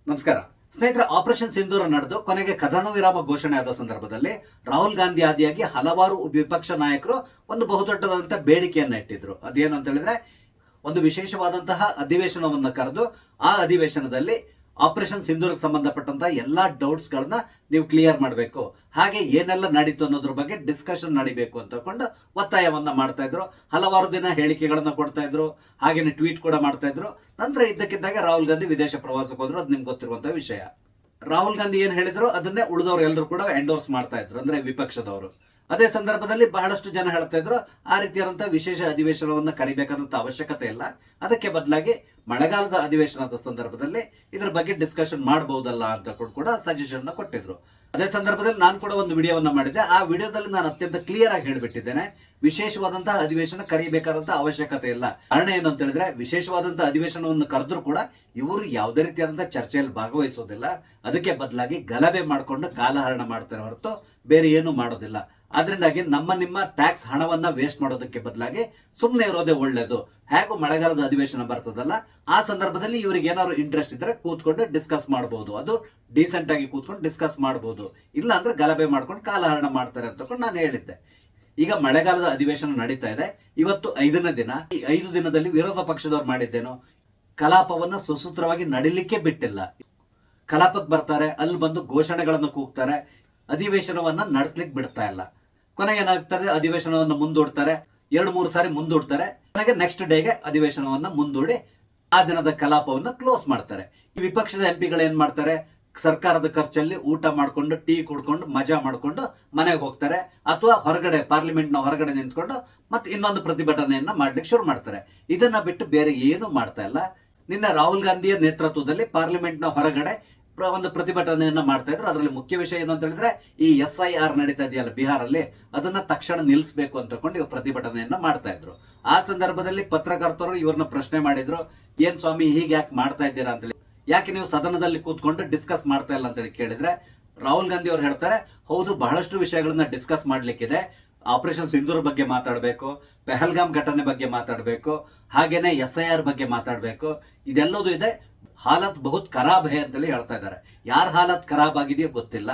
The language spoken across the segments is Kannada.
ನಮಸ್ಕಾರ ಸ್ನೇಹಿತರೆ, ಆಪರೇಷನ್ ಸಿಂಧೂರ ನಡೆದು ಕೊನೆಗೆ ಕದನ ವಿರಾಮ ಘೋಷಣೆ ಆದ ಸಂದರ್ಭದಲ್ಲಿ ರಾಹುಲ್ ಗಾಂಧಿ ಆದಿಯಾಗಿ ಹಲವಾರು ವಿಪಕ್ಷ ನಾಯಕರು ಒಂದು ಬಹುದೊಡ್ಡದಾದಂತಹ ಬೇಡಿಕೆಯನ್ನ ಇಟ್ಟಿದ್ರು. ಅದೇನು ಅಂತ ಹೇಳಿದ್ರೆ, ಒಂದು ವಿಶೇಷವಾದಂತಹ ಅಧಿವೇಶನವನ್ನು ಕರೆದು ಆ ಅಧಿವೇಶನದಲ್ಲಿ ಆಪರೇಷನ್ ಸಿಂಧೂರ್ಗೆ ಸಂಬಂಧಪಟ್ಟಂತಹ ಎಲ್ಲಾ ಡೌಟ್ಸ್ ಗಳನ್ನ ನೀವು ಕ್ಲಿಯರ್ ಮಾಡಬೇಕು, ಹಾಗೆ ಏನೆಲ್ಲ ನಡೀತು ಅನ್ನೋದ್ರ ಬಗ್ಗೆ ಡಿಸ್ಕಷನ್ ನಡಿಬೇಕು ಅಂತ ಕೊಂಡು ಒತ್ತಾಯವನ್ನ ಮಾಡ್ತಾ ಇದ್ರು. ಹಲವಾರು ದಿನ ಹೇಳಿಕೆಗಳನ್ನ ಕೊಡ್ತಾ ಇದ್ರು, ಹಾಗೇನೆ ಟ್ವೀಟ್ ಕೂಡ ಮಾಡ್ತಾ ಇದ್ರು. ನಂತರ ಇದ್ದಕ್ಕಿದ್ದಾಗ ರಾಹುಲ್ ಗಾಂಧಿ ವಿದೇಶ ಪ್ರವಾಸಕ್ಕೆ ಹೋದ್ರು. ಅದು ನಿಮ್ಗೆ ಗೊತ್ತಿರುವಂತಹ ವಿಷಯ. ರಾಹುಲ್ ಗಾಂಧಿ ಏನ್ ಹೇಳಿದ್ರು ಅದನ್ನೇ ಉಳಿದವರು ಎಲ್ಲರೂ ಕೂಡ ಎಂಡೋರ್ಸ್ ಮಾಡ್ತಾ ಇದ್ರು, ಅಂದ್ರೆ ವಿಪಕ್ಷದವರು. ಅದೇ ಸಂದರ್ಭದಲ್ಲಿ ಬಹಳಷ್ಟು ಜನ ಹೇಳ್ತಾ ಇದ್ರು, ಆ ರೀತಿಯಾದಂತಹ ವಿಶೇಷ ಅಧಿವೇಶನವನ್ನ ಕರಿಬೇಕಾದಂತ ಅವಶ್ಯಕತೆ ಇಲ್ಲ, ಅದಕ್ಕೆ ಬದಲಾಗಿ ಮಳೆಗಾಲದ ಅಧಿವೇಶನದ ಸಂದರ್ಭದಲ್ಲಿ ಇದರ ಬಗ್ಗೆ ಡಿಸ್ಕಷನ್ ಮಾಡಬಹುದಲ್ಲ ಅಂತ ಕೂಡ ಸಜೆಷನ್ ಕೊಟ್ಟಿದ್ರು. ಅದೇ ಸಂದರ್ಭದಲ್ಲಿ ನಾನು ಕೂಡ ಒಂದು ವಿಡಿಯೋವನ್ನ ಮಾಡಿದ್ದೆ. ಆ ವಿಡಿಯೋದಲ್ಲಿ ನಾನು ಅತ್ಯಂತ ಕ್ಲಿಯರ್ ಆಗಿ ಹೇಳಿಬಿಟ್ಟಿದ್ದೇನೆ, ವಿಶೇಷವಾದಂತಹ ಅಧಿವೇಶನ ಕರೀಬೇಕಾದಂತಹ ಅವಶ್ಯಕತೆ ಇಲ್ಲ. ಕಾರಣ ಏನು ಅಂತ ಹೇಳಿದ್ರೆ, ವಿಶೇಷವಾದಂತಹ ಅಧಿವೇಶನವನ್ನು ಕರೆದ್ರು ಕೂಡ ಇವರು ಯಾವುದೇ ರೀತಿಯಾದಂತಹ ಚರ್ಚೆಯಲ್ಲಿ ಭಾಗವಹಿಸೋದಿಲ್ಲ. ಅದಕ್ಕೆ ಬದಲಾಗಿ ಗಲಭೆ ಮಾಡಿಕೊಂಡು ಕಾಲಹರಣ ಮಾಡ್ತಾರೆ ಹೊರತು ಬೇರೆ ಏನು ಮಾಡೋದಿಲ್ಲ. ಆದ್ರಿಂದಾಗಿ ನಿಮ್ಮ ಟ್ಯಾಕ್ಸ್ ಹಣವನ್ನ ವೇಸ್ಟ್ ಮಾಡೋದಕ್ಕೆ ಬದಲಾಗಿ ಸುಮ್ಮನೆ ಇರೋದೇ ಒಳ್ಳೇದು. ಹೇಗೂ ಮಳೆಗಾಲದ ಅಧಿವೇಶನ ಬರ್ತದಲ್ಲ, ಆ ಸಂದರ್ಭದಲ್ಲಿ ಇವರಿಗೆ ಏನಾದ್ರು ಇಂಟ್ರೆಸ್ಟ್ ಇದ್ರೆ ಕೂತ್ಕೊಂಡು ಡಿಸ್ಕಸ್ ಮಾಡಬಹುದು, ಅದು ಡೀಸೆಂಟ್ ಆಗಿ ಕೂತ್ಕೊಂಡು ಡಿಸ್ಕಸ್ ಮಾಡಬಹುದು. ಇಲ್ಲ ಅಂದ್ರೆ ಗಲಭೆ ಮಾಡ್ಕೊಂಡು ಕಾಲಹರಣ ಮಾಡ್ತಾರೆ ಅಂತ ನಾನು ಹೇಳಿದ್ದೆ. ಈಗ ಮಳೆಗಾಲದ ಅಧಿವೇಶನ ನಡೀತಾ ಇದೆ, ಇವತ್ತು 5ನೇ ದಿನ. ಈ 5 ದಿನದಲ್ಲಿ ವಿರೋಧ ಪಕ್ಷದವ್ರು ಮಾಡಿದ್ದೇನು, ಕಲಾಪವನ್ನ ಸುಸೂತ್ರವಾಗಿ ನಡಿಲಿಕ್ಕೆ ಬಿಟ್ಟಿಲ್ಲ. ಕಲಾಪಕ್ಕೆ ಬರ್ತಾರೆ, ಅಲ್ಲಿ ಬಂದು ಘೋಷಣೆಗಳನ್ನು ಕೂಗ್ತಾರೆ, ಅಧಿವೇಶನವನ್ನ ನಡೆಸ್ಲಿಕ್ಕೆ ಬಿಡ್ತಾ ಇಲ್ಲ. ಕೊನೆಗೆ ಏನಾಗ್ತದೆ, ಅಧಿವೇಶನವನ್ನು ಮುಂದೂಡ್ತಾರೆ, 2-3 ಸಾರಿ ಮುಂದೂಡ್ತಾರೆ. ಕೊನೆಗೆ ನೆಕ್ಸ್ಟ್ ಡೇಗೆ ಅಧಿವೇಶನವನ್ನ ಮುಂದೂಡಿ ಆ ದಿನದ ಕಲಾಪವನ್ನ ಕ್ಲೋಸ್ ಮಾಡ್ತಾರೆ. ಈ ವಿಪಕ್ಷದ ಎಂಪಿಗಳು ಏನ್ ಮಾಡ್ತಾರೆ, ಸರ್ಕಾರದ ಖರ್ಚಲ್ಲಿ ಊಟ ಮಾಡ್ಕೊಂಡು ಟೀ ಕುಡ್ಕೊಂಡು ಮಜಾ ಮಾಡ್ಕೊಂಡು ಮನೆಗೆ ಹೋಗ್ತಾರೆ, ಅಥವಾ ಹೊರಗಡೆ ಪಾರ್ಲಿಮೆಂಟ್ ನ ಹೊರಗಡೆ ನಿಂತ್ಕೊಂಡು ಮತ್ತೆ ಇನ್ನೊಂದು ಪ್ರತಿಭಟನೆಯನ್ನ ಮಾಡ್ಲಿಕ್ಕೆ ಶುರು ಮಾಡ್ತಾರೆ. ಇದನ್ನ ಬಿಟ್ಟು ಬೇರೆ ಏನು ಮಾಡ್ತಾ ಇಲ್ಲ. ನಿನ್ನೆ ರಾಹುಲ್ ಗಾಂಧಿಯ ನೇತೃತ್ವದಲ್ಲಿ ಪಾರ್ಲಿಮೆಂಟ್ ನ ಹೊರಗಡೆ ಒಂದು ಪ್ರತಿಭಟನೆಯನ್ನ ಮಾಡ್ತಾ ಇದ್ರು. ಅದರಲ್ಲಿ ಮುಖ್ಯ ವಿಷಯ ಏನು ಅಂತ ಹೇಳಿದ್ರೆ, ಈ SIR ನಡೀತಾ ಇದೆಯಲ್ಲ ಬಿಹಾರಲ್ಲಿ, ಅದನ್ನ ತಕ್ಷಣ ನಿಲ್ಲಿಸಬೇಕು ಅಂತಕೊಂಡು ಇವರು ಪ್ರತಿಭಟನೆಯನ್ನ ಮಾಡ್ತಾ ಇದ್ರು. ಆ ಸಂದರ್ಭದಲ್ಲಿ ಪತ್ರಕರ್ತರು ಇವ್ರನ್ನ ಪ್ರಶ್ನೆ ಮಾಡಿದ್ರು, ಏನ್ ಸ್ವಾಮಿ ಹೀಗೆ ಯಾಕೆ ಮಾಡ್ತಾ ಇದ್ದೀರಾ ಅಂತೇಳಿ, ಯಾಕೆ ನೀವು ಸದನದಲ್ಲಿ ಕೂತ್ಕೊಂಡು ಡಿಸ್ಕಸ್ ಮಾಡ್ತಾ ಇಲ್ಲ ಅಂತೇಳಿ ಕೇಳಿದ್ರೆ, ರಾಹುಲ್ ಗಾಂಧಿ ಅವರು ಹೇಳ್ತಾರೆ, ಹೌದು ಬಹಳಷ್ಟು ವಿಷಯಗಳನ್ನ ಡಿಸ್ಕಸ್ ಮಾಡ್ಲಿಕ್ಕಿದೆ. ಆಪರೇಷನ್ ಸಿಂಧೂರ್ ಬಗ್ಗೆ ಮಾತಾಡಬೇಕು, ಪೆಹಲ್ಗಾಮ್ ಘಟನೆ ಬಗ್ಗೆ ಮಾತಾಡಬೇಕು, ಹಾಗೇನೆ SIR ಬಗ್ಗೆ ಮಾತಾಡಬೇಕು, ಇದೆಲ್ಲದೂ ಇದೆ. ಹಾಲತ್ ಬಹುತ್ ಖರಾಬ್ ಹೇ ಅಂತೇಳಿ ಹೇಳ್ತಾ ಇದ್ದಾರೆ. ಯಾರ ಹಾಲತ್ ಖರಾಬ್ ಆಗಿದೆಯೋ ಗೊತ್ತಿಲ್ಲ,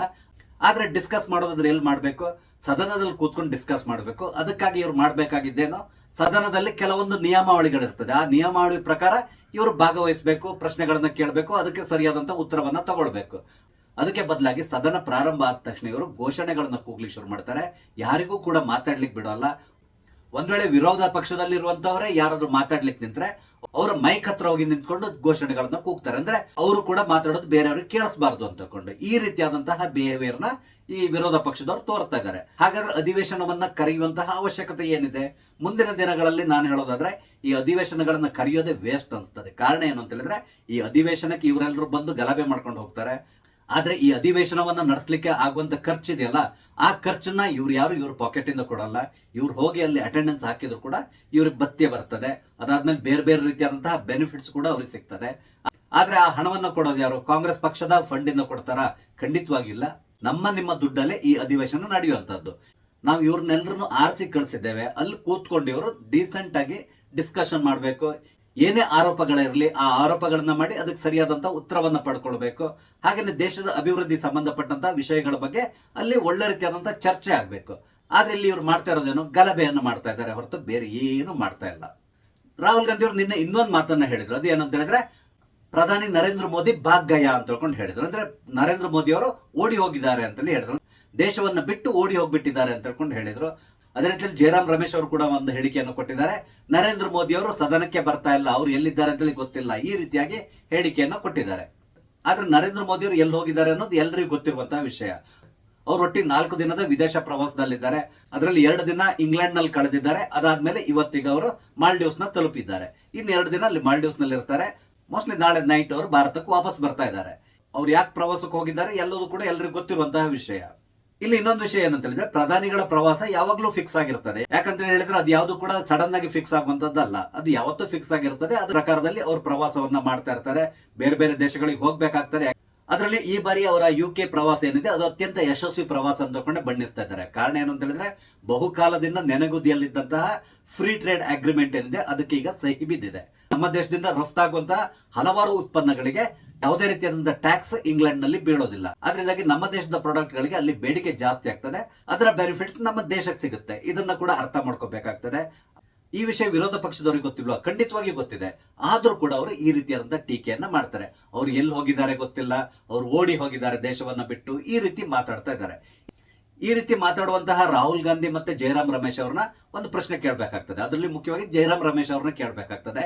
ಆದ್ರೆ ಡಿಸ್ಕಸ್ ಮಾಡೋದಾದ್ರೆ ಎಲ್ಲಿ ಮಾಡ್ಬೇಕು, ಸದನದಲ್ಲಿ ಕೂತ್ಕೊಂಡು ಡಿಸ್ಕಸ್ ಮಾಡಬೇಕು. ಅದಕ್ಕಾಗಿ ಇವ್ರು ಮಾಡ್ಬೇಕಾಗಿದ್ದೇನೋ, ಸದನದಲ್ಲಿ ಕೆಲವೊಂದು ನಿಯಮಾವಳಿಗಳಿರ್ತದೆ, ಆ ನಿಯಮಾವಳಿ ಪ್ರಕಾರ ಇವರು ಭಾಗವಹಿಸಬೇಕು, ಪ್ರಶ್ನೆಗಳನ್ನ ಕೇಳಬೇಕು, ಅದಕ್ಕೆ ಸರಿಯಾದಂತ ಉತ್ತರವನ್ನ ತಗೊಳ್ಬೇಕು. ಅದಕ್ಕೆ ಬದಲಾಗಿ ಸದನ ಪ್ರಾರಂಭ ಆದ ತಕ್ಷಣ ಇವರು ಘೋಷಣೆಗಳನ್ನ ಕೂಗ್ಲಿಕ್ಕೆ ಶುರು ಮಾಡ್ತಾರೆ, ಯಾರಿಗೂ ಕೂಡ ಮಾತಾಡ್ಲಿಕ್ಕೆ ಬಿಡೋಲ್ಲ. ಒಂದ್ ವೇಳೆ ವಿರೋಧ ಪಕ್ಷದಲ್ಲಿರುವಂತವರೇ ಯಾರಾದ್ರೂ ಮಾತಾಡ್ಲಿಕ್ಕೆ ನಿಂತ್ರೆ ಅವರ ಮೈಕ್ ಹತ್ರ ಹೋಗಿ ನಿಂತ್ಕೊಂಡು ಘೋಷಣೆಗಳನ್ನ ಕೂಗ್ತಾರೆ, ಅಂದ್ರೆ ಅವರು ಕೂಡ ಮಾತಾಡೋದು ಬೇರೆಯವ್ರಿಗೆ ಕೇಳಿಸಬಾರ್ದು ಅಂತಕೊಂಡು. ಈ ರೀತಿಯಾದಂತಹ ಬಿಹೇವಿಯರ್ ನ ಈ ವಿರೋಧ ಪಕ್ಷದವರು ತೋರ್ತಾ ಇದ್ದಾರೆ. ಹಾಗಾದ್ರೆ ಅಧಿವೇಶನವನ್ನ ಕರೆಯುವಂತಹ ಅವಶ್ಯಕತೆ ಏನಿದೆ? ಮುಂದಿನ ದಿನಗಳಲ್ಲಿ ನಾನು ಹೇಳೋದಾದ್ರೆ, ಈ ಅಧಿವೇಶನಗಳನ್ನ ಕರೆಯೋದೇ ವೇಸ್ಟ್ ಅನ್ಸ್ತದೆ. ಕಾರಣ ಏನು ಅಂತ ಹೇಳಿದ್ರೆ, ಈ ಅಧಿವೇಶನಕ್ಕೆ ಇವರೆಲ್ಲರೂ ಬಂದು ಗಲಭೆ ಮಾಡ್ಕೊಂಡು ಹೋಗ್ತಾರೆ. ಆದ್ರೆ ಈ ಅಧಿವೇಶನವನ್ನ ನಡೆಸಲಿಕ್ಕೆ ಆಗುವಂತ ಖರ್ಚಿದೆಯಲ್ಲ, ಆ ಖರ್ಚನ್ನ ಇವ್ರ ಪಾಕೆಟ್ ಇಂದ ಕೊಡಲ್ಲ. ಇವ್ರು ಹೋಗಿ ಅಲ್ಲಿ ಅಟೆಂಡೆನ್ಸ್ ಹಾಕಿದ್ರು ಕೂಡ ಇವ್ರಿಗೆ ಭತ್ಯೆ ಬರ್ತದೆ. ಅದಾದ್ಮೇಲೆ ಬೇರೆ ಬೇರೆ ರೀತಿಯಾದಂತಹ ಬೆನಿಫಿಟ್ಸ್ ಕೂಡ ಅವ್ರಿಗೆ ಸಿಗ್ತದೆ. ಆದ್ರೆ ಆ ಹಣವನ್ನ ಕೊಡೋದು ಯಾರು? ಕಾಂಗ್ರೆಸ್ ಪಕ್ಷದ ಫಂಡ್ ಇಂದ ಕೊಡ್ತಾರ? ಖಂಡಿತವಾಗಿಲ್ಲ. ನಿಮ್ಮ ದುಡ್ಡಲ್ಲೇ ಈ ಅಧಿವೇಶನ ನಡೆಯುವಂತದ್ದು. ನಾವು ಇವ್ರನ್ನೆಲ್ಲರನ್ನು ಆರಿಸಿ ಕಳಿಸಿದ್ದೇವೆ. ಅಲ್ಲಿ ಕೂತ್ಕೊಂಡು ಇವರು ಡೀಸೆಂಟ್ ಆಗಿ ಡಿಸ್ಕಷನ್ ಮಾಡಬೇಕು. ಏನೇ ಆರೋಪಗಳಿರಲಿ ಆ ಆರೋಪಗಳನ್ನ ಮಾಡಿ ಅದಕ್ಕೆ ಸರಿಯಾದಂತ ಉತ್ತರವನ್ನ ಪಡ್ಕೊಳ್ಬೇಕು. ಹಾಗೇನೆ ದೇಶದ ಅಭಿವೃದ್ಧಿ ಸಂಬಂಧಪಟ್ಟಂತ ವಿಷಯಗಳ ಬಗ್ಗೆ ಅಲ್ಲಿ ಒಳ್ಳೆ ರೀತಿಯಾದಂತ ಚರ್ಚೆ ಆಗ್ಬೇಕು. ಆದ್ರೆ ಇಲ್ಲಿ ಇವ್ರು ಮಾಡ್ತಾ ಇರೋದೇನು, ಗಲಭೆಯನ್ನು ಮಾಡ್ತಾ ಇದ್ದಾರೆ ಹೊರತು ಬೇರೆ ಏನು ಮಾಡ್ತಾ ಇಲ್ಲ. ರಾಹುಲ್ ಗಾಂಧಿ ಅವರು ನಿನ್ನೆ ಇನ್ನೊಂದು ಮಾತನ್ನ ಹೇಳಿದ್ರು. ಅದು ಏನಂತ ಹೇಳಿದ್ರೆ, ಪ್ರಧಾನಿ ನರೇಂದ್ರ ಮೋದಿ ಭಾಗ್ ಗಯಾ ಅಂತ ಹೇಳ್ಕೊಂಡು ಹೇಳಿದ್ರು. ಅಂದ್ರೆ ನರೇಂದ್ರ ಮೋದಿ ಅವರು ಓಡಿ ಹೋಗಿದ್ದಾರೆ ಅಂತೇಳಿ ಹೇಳಿದ್ರು, ದೇಶವನ್ನ ಬಿಟ್ಟು ಓಡಿ ಹೋಗ್ಬಿಟ್ಟಿದ್ದಾರೆ ಅಂತ ಹೇಳ್ಕೊಂಡು ಹೇಳಿದ್ರು. ಅದೇ ರೀತಿಯಲ್ಲಿ ಜಯರಾಮ್ ರಮೇಶ್ ಅವರು ಕೂಡ ಒಂದು ಹೇಳಿಕೆಯನ್ನು ಕೊಟ್ಟಿದ್ದಾರೆ. ನರೇಂದ್ರ ಮೋದಿ ಅವರು ಸದನಕ್ಕೆ ಬರ್ತಾ ಇಲ್ಲ, ಅವ್ರು ಎಲ್ಲಿದ್ದಾರೆ ಅಂತೇಳಿ ಗೊತ್ತಿಲ್ಲ, ಈ ರೀತಿಯಾಗಿ ಹೇಳಿಕೆಯನ್ನು ಕೊಟ್ಟಿದ್ದಾರೆ. ಆದ್ರೆ ನರೇಂದ್ರ ಮೋದಿ ಅವರು ಎಲ್ಲಿ ಹೋಗಿದ್ದಾರೆ ಅನ್ನೋದು ಎಲ್ಲರಿಗೂ ಗೊತ್ತಿರುವಂತಹ ವಿಷಯ. ಅವ್ರು ಒಟ್ಟಿಗೆ 4 ದಿನದ ವಿದೇಶ ಪ್ರವಾಸದಲ್ಲಿದ್ದಾರೆ. ಅದರಲ್ಲಿ 2 ದಿನ ಇಂಗ್ಲೆಂಡ್ ನಲ್ಲಿ ಕಳೆದಿದ್ದಾರೆ. ಅದಾದ್ಮೇಲೆ ಇವತ್ತಿಗೆ ಅವರು ಮಾಲ್ಡೀವ್ಸ್ ನ ತಲುಪಿದ್ದಾರೆ. ಇನ್ನು 2 ದಿನ ಅಲ್ಲಿ ಮಾಲ್ಡೀವ್ಸ್ ನಲ್ಲಿ ಇರ್ತಾರೆ. ಮೋಸ್ಟ್ಲಿ ನಾಳೆ ನೈಟ್ ಅವರು ಭಾರತಕ್ಕೆ ವಾಪಸ್ ಬರ್ತಾ ಇದ್ದಾರೆ. ಅವ್ರು ಯಾಕೆ ಪ್ರವಾಸಕ್ಕೆ ಹೋಗಿದ್ದಾರೆ ಎಲ್ಲದೂ ಕೂಡ ಎಲ್ಲರಿಗೂ ಗೊತ್ತಿರುವಂತಹ ವಿಷಯ. ಇಲ್ಲಿ ಇನ್ನೊಂದು ವಿಷಯ ಏನಂತ ಹೇಳಿದ್ರೆ, ಪ್ರಧಾನಿಗಳ ಪ್ರವಾಸ ಯಾವಾಗ್ಲೂ ಫಿಕ್ಸ್ ಆಗಿರ್ತದೆ. ಯಾಕಂತ ಹೇಳಿದ್ರೆ ಅದು ಯಾವ್ದು ಕೂಡ ಸಡನ್ ಆಗಿ ಫಿಕ್ಸ್ ಆಗುವಂತದ್ದಲ್ಲ, ಅದು ಯಾವತ್ತೂ ಫಿಕ್ಸ್ ಆಗಿರ್ತದೆ. ಅದ್ರ ಪ್ರಕಾರದಲ್ಲಿ ಅವ್ರ ಪ್ರವಾಸವನ್ನ ಮಾಡ್ತಾ ಇರ್ತಾರೆ, ಬೇರೆ ಬೇರೆ ದೇಶಗಳಿಗೆ ಹೋಗ್ಬೇಕಾಗ್ತದೆ. ಅದರಲ್ಲಿ ಈ ಬಾರಿ ಅವರ UK ಪ್ರವಾಸ ಏನಿದೆ ಅದು ಅತ್ಯಂತ ಯಶಸ್ವಿ ಪ್ರವಾಸ ಅಂತಕೊಂಡೆ ಬಣ್ಣಿಸ್ತಾ ಇದ್ದಾರೆ. ಕಾರಣ ಏನು ಅಂತ ಹೇಳಿದ್ರೆ, ಬಹುಕಾಲದಿಂದ ನೆನೆಗುದಿಯಲ್ಲಿದ್ದಂತಹ ಫ್ರೀ ಟ್ರೇಡ್ ಅಗ್ರಿಮೆಂಟ್ ಏನಿದೆ ಅದಕ್ಕೆ ಈಗ ಸಹಿ ಬಿದ್ದಿದೆ. ನಮ್ಮ ದೇಶದಿಂದ ರಫ್ತಾಗುವಂತಹ ಹಲವಾರು ಉತ್ಪನ್ನಗಳಿಗೆ ಯಾವುದೇ ರೀತಿಯಾದಂತಹ ಟ್ಯಾಕ್ಸ್ ಇಂಗ್ಲೆಂಡ್ ನಲ್ಲಿ ಬೀಳೋದಿಲ್ಲ. ಅದರಿಂದಾಗಿ ನಮ್ಮ ದೇಶದ ಪ್ರಾಡಕ್ಟ್ ಗಳಿಗೆ ಅಲ್ಲಿ ಬೇಡಿಕೆ ಜಾಸ್ತಿ ಆಗ್ತದೆ, ಅದರ ಬೆನಿಫಿಟ್ಸ್ ನಮ್ಮ ದೇಶಕ್ಕೆ ಸಿಗುತ್ತೆ. ಇದನ್ನ ಕೂಡ ಅರ್ಥ ಮಾಡ್ಕೋಬೇಕಾಗ್ತದೆ. ಈ ವಿಷಯ ವಿರೋಧ ಪಕ್ಷದವರಿಗೆ ಗೊತ್ತಿಲ್ವಾ? ಖಂಡಿತವಾಗಿ ಗೊತ್ತಿದೆ. ಆದ್ರೂ ಕೂಡ ಅವರು ಈ ರೀತಿಯಾದಂತಹ ಟೀಕೆಯನ್ನ ಮಾಡ್ತಾರೆ. ಅವ್ರು ಎಲ್ಲಿ ಹೋಗಿದ್ದಾರೆ ಗೊತ್ತಿಲ್ಲ, ಅವ್ರು ಓಡಿ ಹೋಗಿದ್ದಾರೆ ದೇಶವನ್ನ ಬಿಟ್ಟು, ಈ ರೀತಿ ಮಾತಾಡ್ತಾ ಇದ್ದಾರೆ. ಈ ರೀತಿ ಮಾತಾಡುವಂತಹ ರಾಹುಲ್ ಗಾಂಧಿ ಮತ್ತೆ ಜಯರಾಮ್ ರಮೇಶ್ ಅವ್ರನ್ನ ಒಂದು ಪ್ರಶ್ನೆ ಕೇಳಬೇಕಾಗ್ತದೆ. ಅದರಲ್ಲಿ ಮುಖ್ಯವಾಗಿ ಜಯರಾಮ್ ರಮೇಶ್ ಅವ್ರನ್ನ ಕೇಳಬೇಕಾಗ್ತದೆ.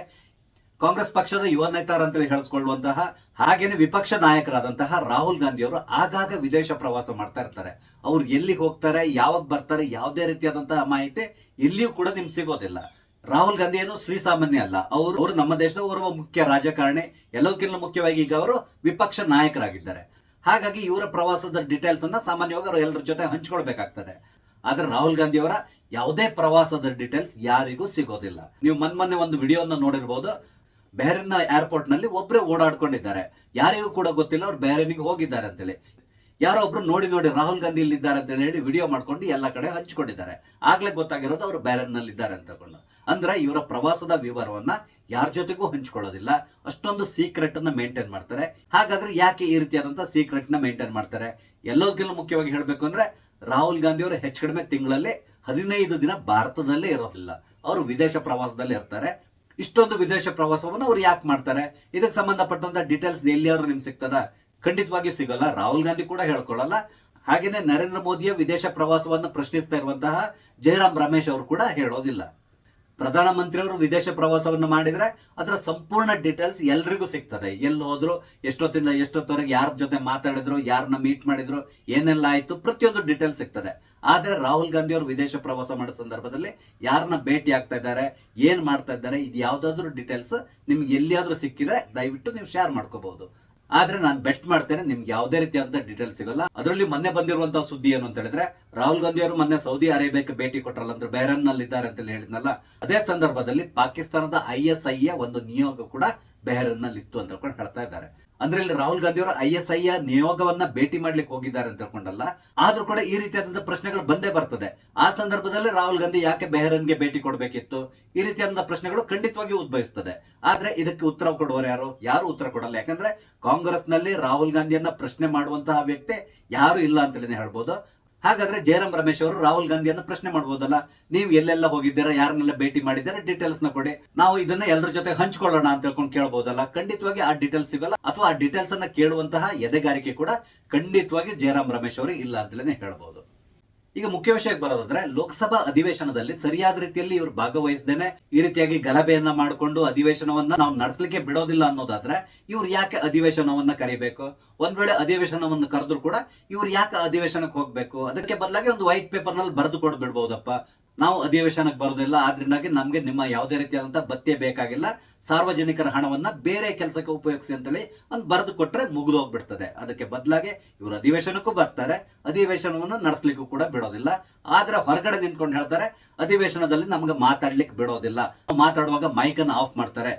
ಕಾಂಗ್ರೆಸ್ ಪಕ್ಷದ ಯುವ ನೇತಾರ ಅಂತೇಳಿ ಹೇಳಿಸ್ಕೊಳ್ಳುವಂತಹ ಹಾಗೇನೆ ವಿಪಕ್ಷ ನಾಯಕರಾದಂತಹ ರಾಹುಲ್ ಗಾಂಧಿ ಅವರು ಆಗಾಗ ವಿದೇಶ ಪ್ರವಾಸ ಮಾಡ್ತಾ ಇರ್ತಾರೆ. ಅವ್ರು ಎಲ್ಲಿಗೆ ಹೋಗ್ತಾರೆ, ಯಾವಾಗ ಬರ್ತಾರೆ, ಯಾವುದೇ ರೀತಿಯಾದಂತಹ ಮಾಹಿತಿ ಇಲ್ಲಿಯೂ ಕೂಡ ನಿಮ್ಗೆ ಸಿಗೋದಿಲ್ಲ. ರಾಹುಲ್ ಗಾಂಧಿ ಏನು ಶ್ರೀಸಾಮಾನ್ಯ ಅಲ್ಲ, ಅವರು ನಮ್ಮ ದೇಶದ ಓರ್ವ ಮುಖ್ಯ ರಾಜಕಾರಣಿ. ಎಲ್ಲದಕ್ಕಿಂತ ಮುಖ್ಯವಾಗಿ ಈಗ ಅವರು ವಿಪಕ್ಷ ನಾಯಕರಾಗಿದ್ದಾರೆ. ಹಾಗಾಗಿ ಇವರ ಪ್ರವಾಸದ ಡೀಟೇಲ್ಸ್ ಅನ್ನ ಸಾಮಾನ್ಯವಾಗಿ ಅವರು ಎಲ್ಲರ ಜೊತೆ ಹಂಚ್ಕೊಳ್ಬೇಕಾಗ್ತದೆ. ಆದ್ರೆ ರಾಹುಲ್ ಗಾಂಧಿ ಅವರ ಯಾವುದೇ ಪ್ರವಾಸದ ಡೀಟೇಲ್ಸ್ ಯಾರಿಗೂ ಸಿಗೋದಿಲ್ಲ. ನೀವು ಮೊನ್ನೆ ಒಂದು ವಿಡಿಯೋನ ನೋಡಿರ್ಬೋದು. ಬೆಹರಿನ್ ಏರ್ಪೋರ್ಟ್ ನಲ್ಲಿ ಒಬ್ಬರೇ ಓಡಾಡ್ಕೊಂಡಿದ್ದಾರೆ, ಯಾರಿಗೂ ಕೂಡ ಗೊತ್ತಿಲ್ಲ ಅವ್ರು ಬೆಹರಿನ್ಗೆ ಹೋಗಿದ್ದಾರೆ ಅಂತೇಳಿ. ಯಾರೋ ಒಬ್ರು ನೋಡಿ ರಾಹುಲ್ ಗಾಂಧಿ ಇಲ್ಲಿದ್ದಾರೆ ಅಂತ ಹೇಳಿ ವಿಡಿಯೋ ಮಾಡ್ಕೊಂಡು ಎಲ್ಲ ಕಡೆ ಹಂಚ್ಕೊಂಡಿದ್ದಾರೆ. ಆಗ್ಲೇ ಗೊತ್ತಾಗಿರೋದು ಅವರು ಬೆಹರಿನ್ ನಲ್ಲಿ ಇದ್ದಾರೆ ಅಂತ. ಅಂದ್ರೆ ಇವರ ಪ್ರವಾಸದ ವಿವರವನ್ನ ಯಾರ ಜೊತೆಗೂ ಹಂಚ್ಕೊಳ್ಳೋದಿಲ್ಲ, ಅಷ್ಟೊಂದು ಸೀಕ್ರೆಟ್ ಅನ್ನ ಮೇಂಟೈನ್ ಮಾಡ್ತಾರೆ. ಹಾಗಾದ್ರೆ ಯಾಕೆ ಈ ರೀತಿಯಾದಂತಹ ಸೀಕ್ರೆಟ್ ನ ಮೇಂಟೈನ್ ಮಾಡ್ತಾರೆ? ಎಲ್ಲದಕ್ಕಿಂತ ಮುಖ್ಯವಾಗಿ ಹೇಳ್ಬೇಕು ಅಂದ್ರೆ ರಾಹುಲ್ ಗಾಂಧಿ ಅವರು ಹೆಚ್ಚು ಕಡಿಮೆ ತಿಂಗಳಲ್ಲಿ 15 ದಿನ ಭಾರತದಲ್ಲೇ ಇರೋದಿಲ್ಲ, ಅವರು ವಿದೇಶ ಪ್ರವಾಸದಲ್ಲಿ ಇರ್ತಾರೆ. ಇಷ್ಟೊಂದು ವಿದೇಶ ಪ್ರವಾಸವನ್ನು ಅವ್ರು ಯಾಕೆ ಮಾಡ್ತಾರೆ? ಇದಕ್ಕೆ ಸಂಬಂಧಪಟ್ಟಂತ ಡೀಟೇಲ್ಸ್ ಎಲ್ಲಿಯಾದ್ರೂ ನಿಮ್ಗೆ ಸಿಗ್ತದ? ಖಂಡಿತವಾಗಿ ಸಿಗಲ್ಲ. ರಾಹುಲ್ ಗಾಂಧಿ ಕೂಡ ಹೇಳ್ಕೊಳ್ಳಲ್ಲ. ಹಾಗೇನೆ ನರೇಂದ್ರ ಮೋದಿಯ ವಿದೇಶ ಪ್ರವಾಸವನ್ನು ಪ್ರಶ್ನಿಸ್ತಾ ಇರುವಂತಹ ಜಯರಾಮ್ ರಮೇಶ್ ಅವರು ಕೂಡ ಹೇಳೋದಿಲ್ಲ. ಪ್ರಧಾನಮಂತ್ರಿಯವರು ವಿದೇಶ ಪ್ರವಾಸವನ್ನು ಮಾಡಿದ್ರೆ ಅದರ ಸಂಪೂರ್ಣ ಡೀಟೇಲ್ಸ್ ಎಲ್ರಿಗೂ ಸಿಗ್ತದೆ. ಎಲ್ಲಿ ಹೋದ್ರು, ಎಷ್ಟೊತ್ತಿಂದ ಎಷ್ಟೊತ್ತವರೆಗೆ ಯಾರ ಜೊತೆ ಮಾತಾಡಿದ್ರು, ಯಾರನ್ನ ಮೀಟ್ ಮಾಡಿದ್ರು, ಏನೆಲ್ಲ ಆಯ್ತು, ಪ್ರತಿಯೊಂದು ಡೀಟೇಲ್ಸ್ ಸಿಗ್ತದೆ. ಆದ್ರೆ ರಾಹುಲ್ ಗಾಂಧಿ ಅವರು ವಿದೇಶ ಪ್ರವಾಸ ಮಾಡೋ ಸಂದರ್ಭದಲ್ಲಿ ಯಾರನ್ನ ಭೇಟಿ ಆಗ್ತಾ ಇದ್ದಾರೆ, ಏನ್ ಮಾಡ್ತಾ ಇದ್ದಾರೆ, ಇದು ಯಾವ್ದಾದ್ರು ಡೀಟೇಲ್ಸ್ ನಿಮ್ಗೆ ಎಲ್ಲಿಯಾದ್ರೂ ಸಿಕ್ಕಿದ್ರೆ ದಯವಿಟ್ಟು ನೀವು ಶೇರ್ ಮಾಡ್ಕೋಬಹುದು. ಆದ್ರೆ ನಾನು ಬೆಟ್ ಮಾಡ್ತೇನೆ ನಿಮ್ಗೆ ಯಾವುದೇ ರೀತಿಯಾದಂತಹ ಡೀಟೇಲ್ಸ್ ಸಿಗಲ್ಲ. ಅದರಲ್ಲಿ ಮೊನ್ನೆ ಬಂದಿರುವಂತಹ ಸುದ್ದಿ ಏನು ಅಂತ ಹೇಳಿದ್ರೆ, ರಾಹುಲ್ ಗಾಂಧಿ ಅವರು ಮೊನ್ನೆ ಸೌದಿ ಅರೇಬಿಯಾಕ್ಕೆ ಭೇಟಿ ಕೊಟ್ಟರಲ್ಲ, ಅಂದ್ರೆ ಬೆಹರನ್ ನಲ್ಲಿ ಇದ್ದಾರೆ ಅಂತ ಹೇಳಿದ್ನಲ್ಲ, ಅದೇ ಸಂದರ್ಭದಲ್ಲಿ ಪಾಕಿಸ್ತಾನದ ISI ಯ ಒಂದು ನಿಯೋಗ ಕೂಡ ಬೆಹರನ್ ನಲ್ಲಿ ಇತ್ತು ಅಂತ ಹೇಳ್ತಾ ಇದ್ದಾರೆ. ಅಂದ್ರೆ ಇಲ್ಲಿ ರಾಹುಲ್ ಗಾಂಧಿ ಅವರು ISI ಯ ನಿಯೋಗವನ್ನ ಭೇಟಿ ಮಾಡ್ಲಿಕ್ಕೆ ಹೋಗಿದ್ದಾರೆ ಅಂತ ಹೇಳ್ಕೊಂಡಲ್ಲ, ಆದ್ರೂ ಕೂಡ ಈ ರೀತಿಯಾದಂತಹ ಪ್ರಶ್ನೆಗಳು ಬಂದೇ ಬರ್ತದೆ. ಆ ಸಂದರ್ಭದಲ್ಲಿ ರಾಹುಲ್ ಗಾಂಧಿ ಯಾಕೆ ಬೆಹರನ್ಗೆ ಭೇಟಿ ಕೊಡಬೇಕಿತ್ತು, ಈ ರೀತಿಯಾದಂತಹ ಪ್ರಶ್ನೆಗಳು ಖಂಡಿತವಾಗಿ ಉದ್ಭವಿಸ್ತದೆ. ಆದ್ರೆ ಇದಕ್ಕೆ ಉತ್ತರ ಕೊಡುವವರು ಯಾರು ಉತ್ತರ ಕೊಡಲ್ಲ. ಯಾಕಂದ್ರೆ ಕಾಂಗ್ರೆಸ್ ನಲ್ಲಿ ರಾಹುಲ್ ಗಾಂಧಿಯನ್ನ ಪ್ರಶ್ನೆ ಮಾಡುವಂತಹ ವ್ಯಕ್ತಿ ಯಾರು ಇಲ್ಲ ಅಂತಲೇ ಹೇಳ್ಬೋದು. ಹಾಗಾದ್ರೆ ಜಯರಾಮ್ ರಮೇಶ್ ಅವರು ರಾಹುಲ್ ಗಾಂಧಿಯನ್ನ ಪ್ರಶ್ನೆ ಮಾಡಬಹುದಲ್ಲ, ನೀವು ಎಲ್ಲೆಲ್ಲ ಹೋಗಿದ್ದೀರಾ, ಯಾರನ್ನೆಲ್ಲ ಭೇಟಿ ಮಾಡಿದ್ದೀರಾ, ಡೀಟೇಲ್ಸ್ ನ ಕೊಡಿ, ನಾವು ಇದನ್ನ ಎಲ್ಲರ ಜೊತೆ ಹಂಚ್ಕೊಳ್ಳೋಣ ಅಂತ ಹೇಳ್ಕೊಂಡು ಕೇಳಬಹುದಲ್ಲ. ಖಂಡಿತವಾಗಿ ಆ ಡೀಟೇಲ್ಸ್ ಸಿಗಲ್ಲ, ಅಥವಾ ಆ ಡೀಟೇಲ್ಸ್ ಅನ್ನ ಕೇಳುವಂತಹ ಎದೆಗಾರಿಕೆ ಕೂಡ ಖಂಡಿತವಾಗಿ ಜಯರಾಮ್ ರಮೇಶ್ ಅವರು ಇಲ್ಲ ಅಂತಲೇ ಹೇಳ್ಬಹುದು. ಈಗ ಮುಖ್ಯ ವಿಷಯಕ್ಕೆ ಬರೋದಾದ್ರೆ, ಲೋಕಸಭಾ ಅಧಿವೇಶನದಲ್ಲಿ ಸರಿಯಾದ ರೀತಿಯಲ್ಲಿ ಇವರು ಭಾಗವಹಿಸದೇನೆ ಈ ರೀತಿಯಾಗಿ ಗಲಭೆಯನ್ನ ಮಾಡಿಕೊಂಡು ಅಧಿವೇಶನವನ್ನ ನಾವು ನಡೆಸಲಿಕ್ಕೆ ಬಿಡೋದಿಲ್ಲ ಅನ್ನೋದಾದ್ರೆ ಇವ್ರು ಯಾಕೆ ಅಧಿವೇಶನವನ್ನ ಕರಿಬೇಕು? ಒಂದ್ ವೇಳೆ ಅಧಿವೇಶನವನ್ನು ಕರೆದ್ರು ಕೂಡ ಇವ್ರು ಯಾಕೆ ಅಧಿವೇಶನಕ್ಕೆ ಹೋಗ್ಬೇಕು? ಅದಕ್ಕೆ ಬದಲಾಗಿ ಒಂದು ವೈಟ್ ಪೇಪರ್ ನಲ್ಲಿ ಬರೆದು ಕೊಡ್ ಬಿಡ್ಬಹುದಪ್ಪ, ನಾವು ಅಧಿವೇಶನಕ್ಕೆ ಬರೋದಿಲ್ಲ, ಆದ್ರಿಂದಾಗಿ ನಮ್ಗೆ ನಿಮ್ಮ ಯಾವುದೇ ರೀತಿಯಾದಂತಹ ಭತ್ಯೆ ಬೇಕಾಗಿಲ್ಲ, ಸಾರ್ವಜನಿಕರ ಹಣವನ್ನ ಬೇರೆ ಕೆಲಸಕ್ಕೆ ಉಪಯೋಗಿಸಿ ಅಂತೇಳಿ ಒಂದು ಬರೆದು ಕೊಟ್ರೆ ಮುಗಿದು ಹೋಗ್ಬಿಡ್ತದೆ. ಅದಕ್ಕೆ ಬದಲಾಗಿ ಇವರು ಅಧಿವೇಶನಕ್ಕೂ ಬರ್ತಾರೆ, ಅಧಿವೇಶನವನ್ನು ನಡೆಸಲಿಕ್ಕೂ ಕೂಡ ಬಿಡೋದಿಲ್ಲ. ಆದ್ರೆ ಹೊರಗಡೆ ನಿಂತ್ಕೊಂಡು ಹೇಳ್ತಾರೆ ಅಧಿವೇಶನದಲ್ಲಿ ನಮ್ಗೆ ಮಾತಾಡ್ಲಿಕ್ಕೆ ಬಿಡೋದಿಲ್ಲ, ಮಾತಾಡುವಾಗ ಮೈಕ್ ಅನ್ನು ಆಫ್ ಮಾಡ್ತಾರೆ,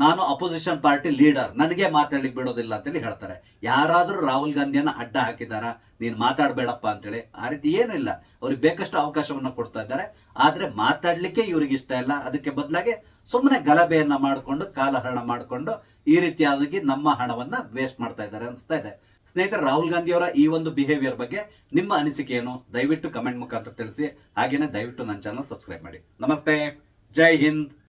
ನಾನು ಅಪೋಸಿಷನ್ ಪಾರ್ಟಿ ಲೀಡರ್, ನನಗೆ ಮಾತಾಡ್ಲಿಕ್ಕೆ ಬಿಡೋದಿಲ್ಲ ಅಂತೇಳಿ ಹೇಳ್ತಾರೆ. ಯಾರಾದ್ರೂ ರಾಹುಲ್ ಗಾಂಧಿಯನ್ನ ಅಡ್ಡ ಹಾಕಿದಾರ, ನೀನ್ ಮಾತಾಡ್ಬೇಡಪ್ಪ ಅಂತೇಳಿ? ಆ ರೀತಿ ಏನೂ ಇಲ್ಲ. ಅವ್ರಿಗೆ ಬೇಕಷ್ಟು ಅವಕಾಶವನ್ನ ಕೊಡ್ತಾ ಇದ್ದಾರೆ, ಆದ್ರೆ ಮಾತಾಡ್ಲಿಕ್ಕೆ ಇವ್ರಿಗೆ ಇಷ್ಟ ಇಲ್ಲ. ಅದಕ್ಕೆ ಬದಲಾಗಿ ಸುಮ್ಮನೆ ಗಲಭೆಯನ್ನ ಮಾಡಿಕೊಂಡು ಕಾಲಹರಣ ಮಾಡಿಕೊಂಡು ಈ ರೀತಿಯಾಗಿ ನಮ್ಮ ಹಣವನ್ನ ವೇಸ್ಟ್ ಮಾಡ್ತಾ ಇದ್ದಾರೆ ಅನ್ಸ್ತಾ ಇದೆ. ಸ್ನೇಹಿತರೆ, ರಾಹುಲ್ ಗಾಂಧಿ ಅವರ ಈ ಒಂದು ಬಿಹೇವಿಯರ್ ಬಗ್ಗೆ ನಿಮ್ಮ ಅನಿಸಿಕೆ ಏನು? ದಯವಿಟ್ಟು ಕಮೆಂಟ್ ಮುಖಾಂತರ ತಿಳಿಸಿ. ಹಾಗೇನೆ ದಯವಿಟ್ಟು ನನ್ನ ಚಾನಲ್ ಸಬ್ಸ್ಕ್ರೈಬ್ ಮಾಡಿ. ನಮಸ್ತೆ, ಜೈ ಹಿಂದ್.